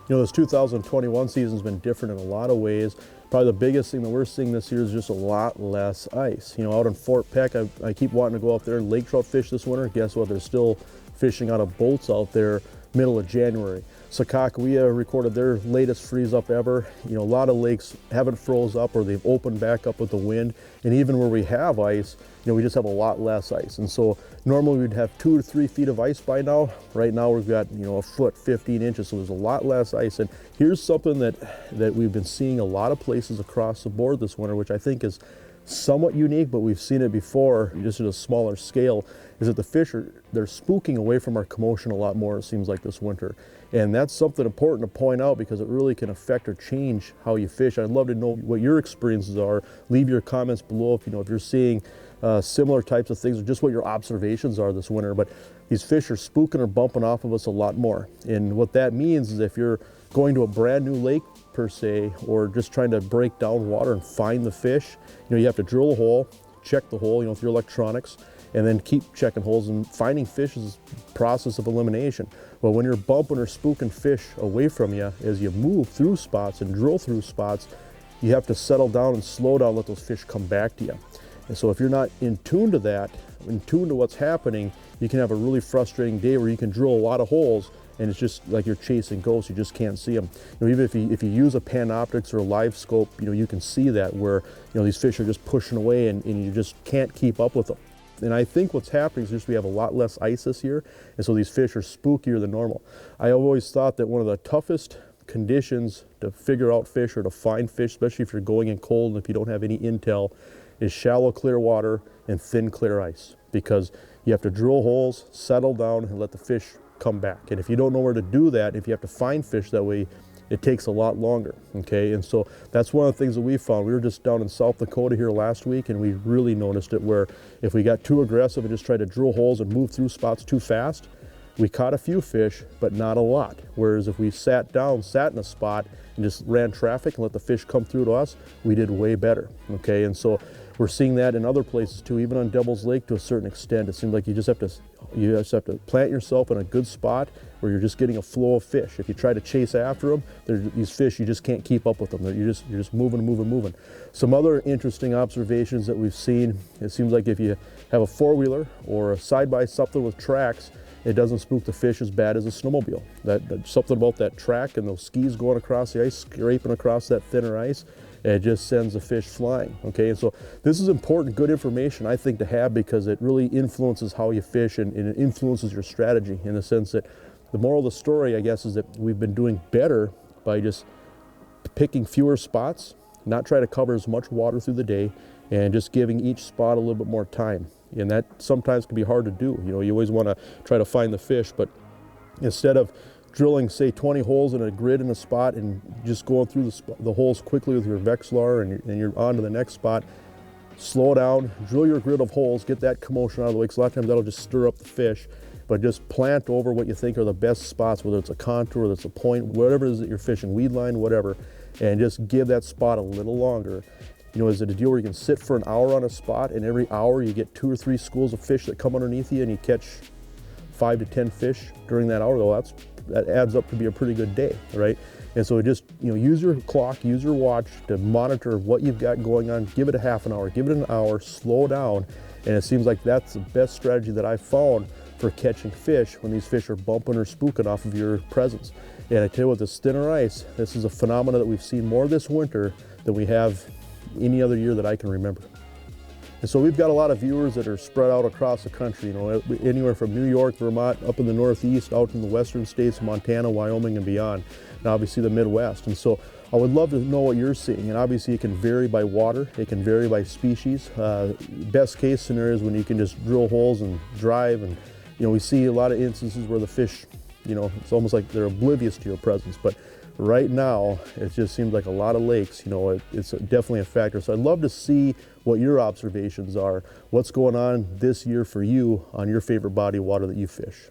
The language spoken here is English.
You know, this 2021 season's been different in a lot of ways. Probably the biggest thing that we're seeing this year is just a lot less ice. You know, out in Fort Peck, I keep wanting to go out there and lake trout fish this winter. Guess what? They're still fishing out of boats out there middle of January. Sakakawea recorded their latest freeze up ever. You know, a lot of lakes haven't froze up or they've opened back up with the wind. And even where we have ice, you know, we just have a lot less ice. And so normally we'd have 2 to 3 feet of ice by now. Right now we've got, you know, a foot, 15 inches. So there's a lot less ice. And here's something that we've been seeing a lot of places across the board this winter, which I think is somewhat unique, but we've seen it before, just at a smaller scale, is that the fish they're spooking away from our commotion a lot more, it seems like, this winter. And that's something important to point out because it really can affect or change how you fish. I'd love to know what your experiences are. Leave your comments below if you're seeing similar types of things or just what your observations are this winter. But these fish are spooking or bumping off of us a lot more. And what that means is if you're going to a brand new lake per se, or just trying to break down water and find the fish, you know, you have to drill a hole, check the hole, you know, with your electronics, and then keep checking holes. And finding fish is a process of elimination. But when you're bumping or spooking fish away from you, as you move through spots and drill through spots, you have to settle down and slow down, let those fish come back to you. And so if you're not in tune to that, in tune to what's happening, you can have a really frustrating day where you can drill a lot of holes and it's just like you're chasing ghosts, you just can't see them. You know, even if you use a Panoptics or a live scope, you know, you can see that where, you know, these fish are just pushing away and you just can't keep up with them. And I think what's happening is just we have a lot less ice this year, and so these fish are spookier than normal. I always thought that one of the toughest conditions to figure out fish or to find fish, especially if you're going in cold and if you don't have any intel, is shallow clear water and thin clear ice, because you have to drill holes, settle down, and let the fish come back. And if you don't know where to do that, if you have to find fish that way, it takes a lot longer, okay? And so that's one of the things that we found. We were just down in South Dakota here last week, and we really noticed it, where if we got too aggressive and just tried to drill holes and move through spots too fast, we caught a few fish, but not a lot. Whereas if we sat in a spot and just ran traffic and let the fish come through to us, we did way better, okay? And so we're seeing that in other places too, even on Devil's Lake to a certain extent. It seems like you just have to plant yourself in a good spot where you're just getting a flow of fish. If you try to chase after them, these fish, you just can't keep up with them. You're just moving. Some other interesting observations that we've seen, it seems like if you have a four-wheeler or a side-by something with tracks, it doesn't spook the fish as bad as a snowmobile. That's something about that track and those skis going across the ice, scraping across that thinner ice, it just sends the fish flying, okay? And so this is important, good information, I think, to have, because it really influences how you fish and it influences your strategy, in the sense that the moral of the story, I guess, is that we've been doing better by just picking fewer spots, not try to cover as much water through the day, and just giving each spot a little bit more time. And that sometimes can be hard to do. You know, you always want to try to find the fish, but instead of drilling, say, 20 holes in a grid in a spot and just going through the holes quickly with your Vexilar and you're on to the next spot, slow down, drill your grid of holes, get that commotion out of the way, because a lot of times that'll just stir up the fish. But just plant over what you think are the best spots, whether it's a contour, whether it's a point, whatever it is that you're fishing, weed line, whatever, and just give that spot a little longer. You know, is it a deal where you can sit for an hour on a spot and every hour you get 2 or 3 schools of fish that come underneath you and you catch 5 to 10 fish during that hour? Well, that adds up to be a pretty good day, right? And so just, you know, use your clock, use your watch to monitor what you've got going on. Give it a half an hour, give it an hour, slow down. And it seems like that's the best strategy that I've found for catching fish when these fish are bumping or spooking off of your presence. And I tell you what, this thinner ice, this is a phenomenon that we've seen more this winter than we have any other year that I can remember. And so we've got a lot of viewers that are spread out across the country, you know, anywhere from New York, Vermont, up in the Northeast, out in the western states, Montana, Wyoming, and beyond, and obviously the Midwest. And so I would love to know what you're seeing. And obviously it can vary by water, it can vary by species. Best case scenario is when you can just drill holes and drive, and, you know, we see a lot of instances where the fish, you know, it's almost like they're oblivious to your presence. But right now, it just seems like a lot of lakes, you know, it's definitely a factor. So I'd love to see what your observations are. What's going on this year for you on your favorite body of water that you fish?